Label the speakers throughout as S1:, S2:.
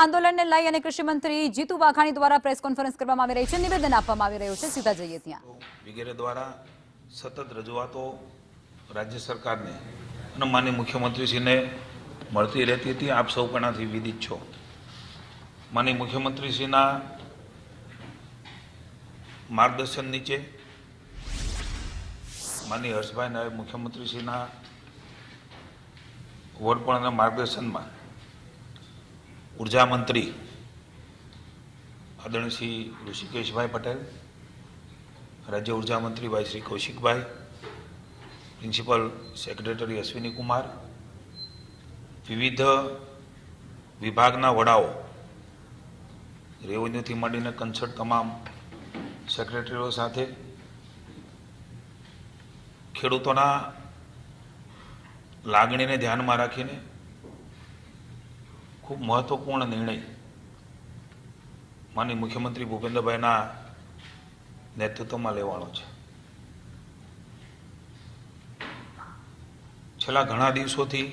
S1: આંદોલનને લઈ અને કૃષિ મંત્રી જીતુ વાઘાણી દ્વારા પ્રેસ કોન્ફરન્સ કરવામાં આવી રહી છે, નિવેદન આપવામાં આવી રહ્યું છે। સીધા જઈએ ત્યાં।
S2: વગેરે દ્વારા સતત રજૂઆતો રાજ્ય સરકારને અને માનનીય મુખ્યમંત્રીશ્રીને મળતી રહેતી હતી। આપ સૌ પણાથી વિદિત છો। માનનીય મુખ્યમંત્રીશ્રીના માર્ગદર્શન નીચે માનનીય હર્ષભાઈ નાયબ મુખ્યમંત્રીશ્રીના વડપણના માર્ગદર્શનમાં ઉર્જા મંત્રી આદરણીય શ્રી ઋષિકેશભાઈ પટેલ, રાજ્ય ઉર્જા મંત્રી ભાઈ શ્રી કૌશિકભાઈ, પ્રિન્સિપલ સેક્રેટરી અશ્વિની કુમાર, વિવિધ વિભાગના વડાઓ, રેવન્યુથી માંડીને કન્સલ્ટ તમામ સેક્રેટરીઓ સાથે ખેડૂતોના લાગણીને ધ્યાનમાં રાખીને ખૂબ મહત્વપૂર્ણ નિર્ણય માનનીય મુખ્યમંત્રી ભૂપેન્દ્રભાઈના નેતૃત્વમાં લેવાનો છે। છેલ્લા ઘણા દિવસોથી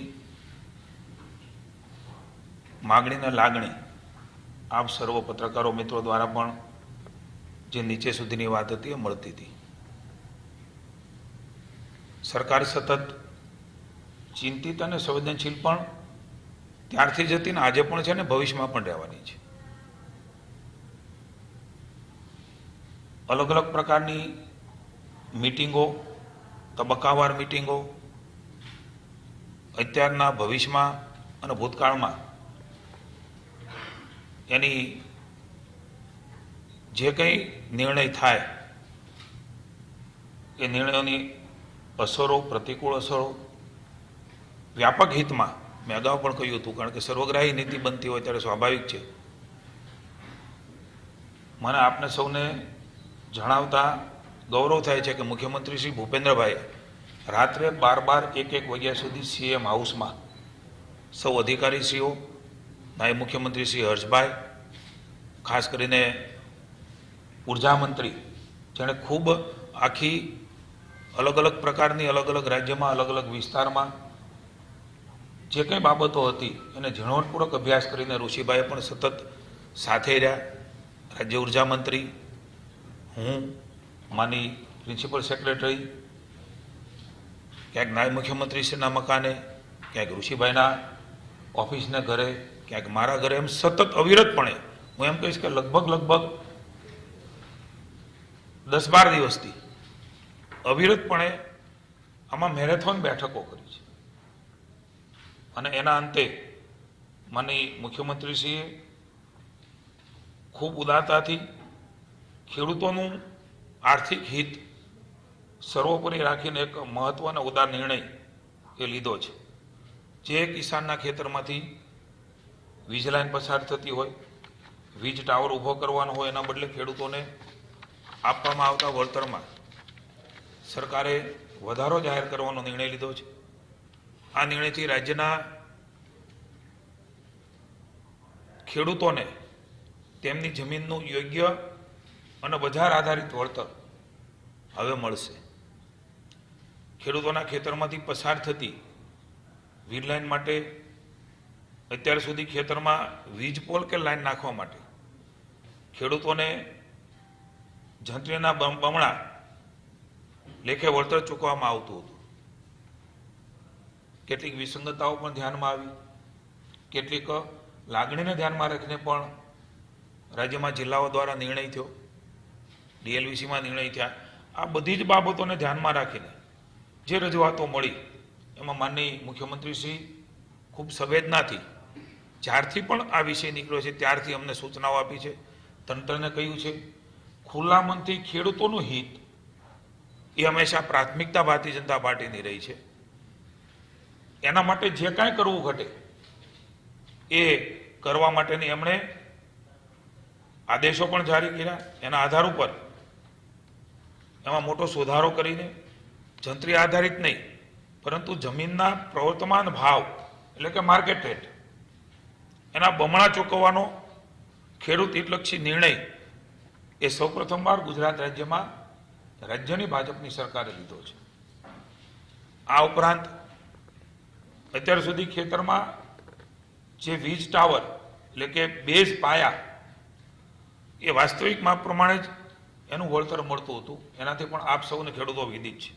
S2: માગણીને લાગણી આપ સર્વ પત્રકારો મિત્રો દ્વારા પણ જે નીચે સુધીની વાત હતી એ મળતી હતી। સરકાર સતત ચિંતિત અને સંવેદનશીલ પણ ત્યારથી જ હતી ને આજે પણ છે ને ભવિષ્યમાં પણ રહેવાની છે। અલગ અલગ પ્રકારની મીટિંગો, તબક્કાવાર મીટિંગો અત્યારના ભવિષ્યમાં અને ભૂતકાળમાં એની જે કંઈ નિર્ણય થાય એ નિર્ણયોની અસરો, પ્રતિકૂળ અસરો વ્યાપક હિતમાં મેં અગાઉ પણ કહ્યું હતું, કારણ કે સર્વગ્રાહી નીતિ બનતી હોય ત્યારે સ્વાભાવિક છે। મને આપને સૌને જણાવતા ગૌરવ થાય છે કે મુખ્યમંત્રી શ્રી ભૂપેન્દ્રભાઈ રાત્રે 12-1 વાગ્યા સુધી સીએમ હાઉસમાં સૌ અધિકારીશ્રીઓ, નાયબ મુખ્યમંત્રી શ્રી હર્ષભાઈ, ખાસ કરીને ઉર્જા મંત્રી જેણે ખૂબ આખી અલગ અલગ પ્રકારની અલગ અલગ રાજ્યમાં અલગ અલગ વિસ્તારમાં જે કંઈ બાબતો હતી એને ઝીણવટપૂર્વક અભ્યાસ કરીને ઋષિભાઈએ પણ સતત સાથે રહ્યા। રાજ્ય ઉર્જા મંત્રી, હું, માની પ્રિન્સિપલ સેક્રેટરી, ક્યાંક નાયબ મુખ્યમંત્રીશ્રીના મકાને, ક્યાંક ઋષિભાઈના ઓફિસના ઘરે, ક્યાંક મારા ઘરે, એમ સતત અવિરતપણે હું એમ કહીશ કે લગભગ 10-12 દિવસથી અવિરતપણે આમાં મેરેથોન બેઠકો કરી છે। અને એના અંતે માનનીય મુખ્યમંત્રીશ્રીએ ખૂબ ઉદારતાથી ખેડૂતોનું આર્થિક હિત સર્વોપરી રાખીને એક મહત્વનો ઉદાર નિર્ણય એ લીધો છે। જે કિસાનના ખેતરમાંથી વીજ લાઈન પસાર થતી હોય, વીજ ટાવર ઊભો કરવાનો હોય, એના બદલે ખેડૂતોને આપવામાં આવતા વળતરમાં સરકારે વધારો જાહેર કરવાનો નિર્ણય લીધો છે। આ નિર્ણયથી રાજ્યના ખેડૂતોને તેમની જમીનનું યોગ્ય અને બજાર આધારિત વળતર હવે મળશે। ખેડૂતોના ખેતરમાંથી પસાર થતી વીજ લાઈન માટે અત્યાર સુધી ખેતરમાં વીજ પોલ કે લાઈન નાખવા માટે ખેડૂતોને જંત્રીના બમણા લેખે વળતર ચૂકવવામાં આવતું હતું। કેટલીક વિસંગતતાઓ પણ ધ્યાનમાં આવી, કેટલીક લાગણીને ધ્યાનમાં રાખીને પણ રાજ્યમાં જિલ્લાઓ દ્વારા નિર્ણય થયો, ડીએલવીસીમાં નિર્ણય થયા। આ બધી જ બાબતોને ધ્યાનમાં રાખીને જે રજૂઆતો મળી એમાં માનનીય મુખ્યમંત્રીશ્રી ખૂબ સંવેદનાથી જ્યારથી પણ આ વિષય નીકળ્યો છે ત્યારથી અમને સૂચનાઓ આપી છે, તંત્રને કહ્યું છે ખુલ્લા મનથી ખેડૂતોનું હિત એ હંમેશા પ્રાથમિકતા ભારતીય જનતા પાર્ટીની રહી છે। એના માટે જે કાંઈ કરવું ઘટે એ કરવા માટેની એમણે આદેશો પણ જારી કર્યા। એના આધાર ઉપર એમાં મોટો સુધારો કરીને જંત્રી આધારિત નહીં પરંતુ જમીનના પ્રવર્તમાન ભાવ એટલે કે માર્કેટ રેટ એના બમણા ચૂકવવાનો ખેડૂત હિતલક્ષી નિર્ણય એ સૌપ્રથમવાર ગુજરાત રાજ્યમાં રાજ્યની ભાજપની સરકારે લીધો છે। આ ઉપરાંત અત્યાર સુધી ખેતરમાં જે વીજ ટાવર એટલે કે બેઝ પાયા એ વાસ્તવિક માપ પ્રમાણે જ એનું વળતર મળતું હતું. એનાથી પણ આપ સૌને ખેડૂતો વિદિત છે.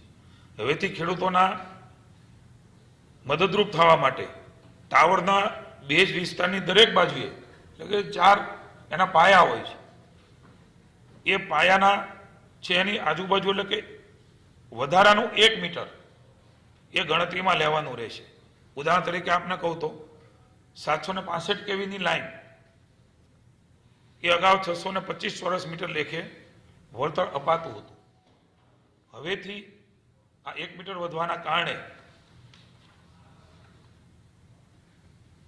S2: હવેથી ખેડૂતોના મદદરૂપ થવા માટે ટાવરના બેઝ વિસ્તારની દરેક બાજુએ એટલે કે 4 એના પાયા હોય છે. એ પાયાના છે એની આજુબાજુ એટલે કે વધારાનું 1 મીટર એ ગણતરીમાં લેવાનું રહેશે. ઉદાહરણ તરીકે આપને કહું તો 765 કેવીની લાઈન એ અગાઉ 625 ચોરસ મીટર લેખે વળતર અપાતું હતું. હવેથી આ 1 મીટર વધવાના કારણે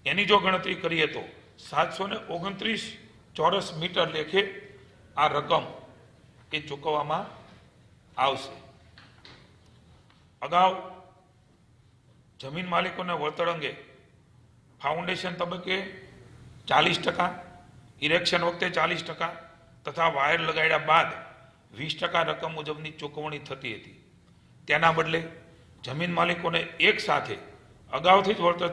S2: એની જો ગણતરી કરીએ તો 729 ચોરસ મીટર લેખે આ રકમ એ ચૂકવવામાં આવશે. અગાઉ જમીન માલિકોને વળતર અંગે ફાઉન્ડેશન તબક્કે 40%, ઇરેક્શન વખતે 40% તથા વાયર લગાડ્યા બાદ 20% રકમ મુજબની ચૂકવણી થતી હતી. તેના બદલે જમીન માલિકોને એક સાથે અગાઉથી જ વળતર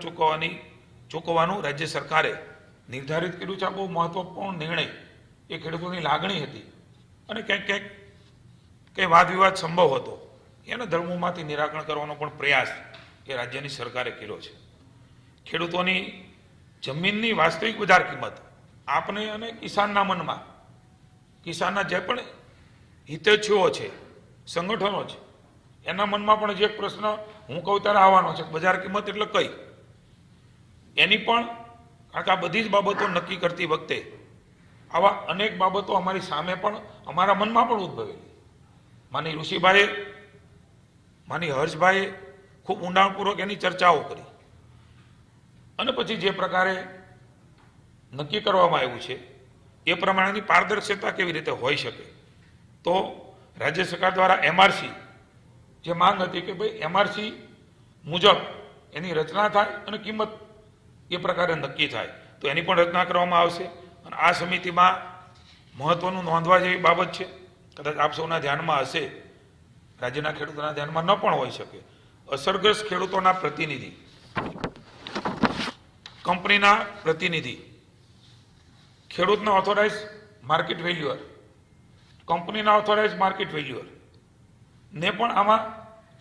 S2: ચૂકવવાનું રાજ્ય સરકારે નિર્ધારિત કર્યું છે. આ બહુ મહત્વપૂર્ણ નિર્ણય એ ખેડૂતોની લાગણી હતી અને ક્યાંક કંઈ વાદ વિવાદ સંભવ હતો એને ધર્મોમાંથી નિરાકરણ કરવાનો પણ પ્રયાસ એ રાજ્યની સરકારે કર્યો છે. ખેડૂતોની જમીનની વાસ્તવિક બજાર કિંમત આપને અને કિસાનના મનમાં, કિસાનના જે પણ હિતેચ્છુઓ છે, સંગઠનો છે, એના મનમાં પણ જે એક પ્રશ્ન હું કહું ત્યારે આવવાનો છે, બજાર કિંમત એટલે કઈ? એની પણ, કારણ કે આ બધી જ બાબતો નક્કી કરતી વખતે આવા અનેક બાબતો અમારી સામે પણ, અમારા મનમાં પણ ઉદ્ભવેલી. માની ઋષિભાઈએ, માની હર્ષભાઈએ ખૂબ ઊંડાણપૂર્વક એની ચર્ચાઓ કરી અને પછી જે પ્રકારે નક્કી કરવામાં આવ્યું છે એ પ્રમાણેની પારદર્શકતા કેવી રીતે હોઈ શકે. તો રાજ્ય સરકાર દ્વારા એમઆરસી જે માંગ હતી કે ભાઈ એમઆરસી મુજબ એની રચના થાય અને કિંમત એ પ્રકારે નક્કી થાય, તો એની પણ રચના કરવામાં આવશે. અને આ સમિતિમાં મહત્વનું નોંધવા જેવી બાબત છે, કદાચ આપ સૌના ધ્યાનમાં હશે, રાજ્યના ખેડૂતોના ધ્યાનમાં ન પણ હોઈ શકે. અસરગ્રસ્ત ખેડૂતોના પ્રતિનિધિ, કંપનીના પ્રતિનિધિ, ખેડૂતના ઓથોરાઇઝ માર્કેટ વેલ્યુઅર, કંપનીના ઓથોરાઇઝ માર્કેટ વેલ્યુઅર ને પણ આમાં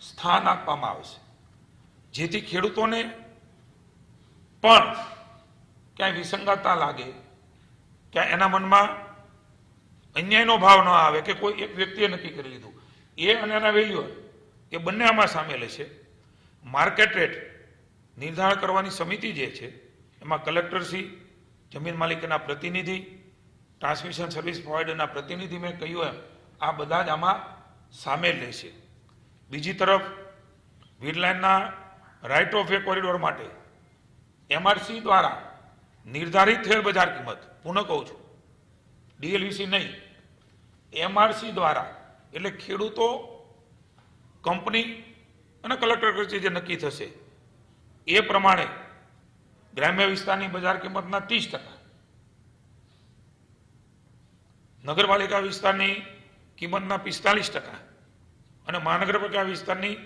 S2: સ્થાન આપવામાં આવશે, જેથી ખેડૂતોને પણ ક્યાંય વિસંગતતા લાગે, ક્યાંય એના મનમાં અન્યાયનો ભાવ ન આવે કે કોઈ એક વ્યક્તિએ નક્કી કરી લીધું. એ અને એના વેલ્યુઅર એ બંને આમાં સામેલ છે. માર્કેટ રેટ નિર્ધારણ કરવાની સમિતિ જે છે એમાં કલેક્ટરશ્રી, જમીન માલિકના પ્રતિનિધિ, ટ્રાન્સમિશન સર્વિસ પ્રોવાઇડરના પ્રતિનિધિ, મેં કહ્યું એમ આ બધા જ આમાં સામેલ રહેશે. બીજી તરફ વીરલાઇનના રાઇટ ઓફ વે કોરિડોર માટે એમઆરસી દ્વારા નિર્ધારિત થયેલ બજાર કિંમત, પુનઃ કહું છું, ડીએલવીસી નહીં, એમઆરસી દ્વારા, એટલે ખેડૂતો, કંપની અને કલેક્ટર કચેરી જે નક્કી થશે એ પ્રમાણે ગ્રામ્ય વિસ્તારની બજાર કિંમતના 30%, નગરપાલિકા વિસ્તારની કિંમતના 45% અને મહાનગરપાલિકા વિસ્તારની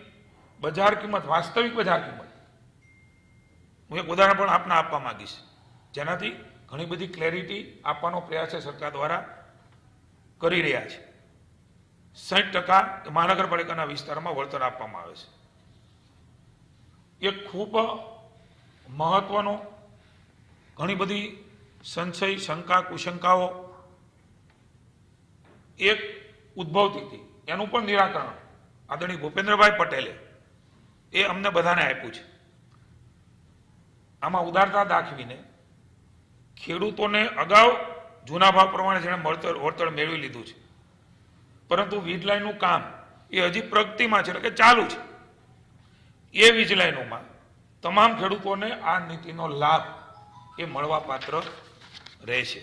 S2: બજાર કિંમત, વાસ્તવિક બજાર કિંમત, હું એક ઉદાહરણ પણ આપને આપવા માંગીશ જેનાથી ઘણી બધી ક્લેરિટી આપવાનો પ્રયાસ સરકાર દ્વારા કરી રહ્યા છે. 60% મહાનગરપાલિકાના વિસ્તારમાં વળતર આપવામાં આવે છે. એ ખૂબ મહત્વનો, ઘણી બધી સંશય, શંકા, કુશંકાઓ એક ઉદ્ભવતી હતી, એનું પણ નિરાકરણ આદરણીય ભૂપેન્દ્રભાઈ પટેલે એ અમને બધાને આપ્યું છે. આમાં ઉદારતા દાખવીને ખેડૂતોને અગાઉ જૂના ભાવ પ્રમાણે જેણે વળતર મેળવી લીધું છે, પરંતુ વીજ લાઈનનું કામ એ હજી પ્રગતિમાં છે, એટલે કે ચાલુ છે. એ વીજ લાઈનોમાં તમામ ખેડૂતોને આ નીતિનો લાભ એ મળવા પાત્ર રહેશે.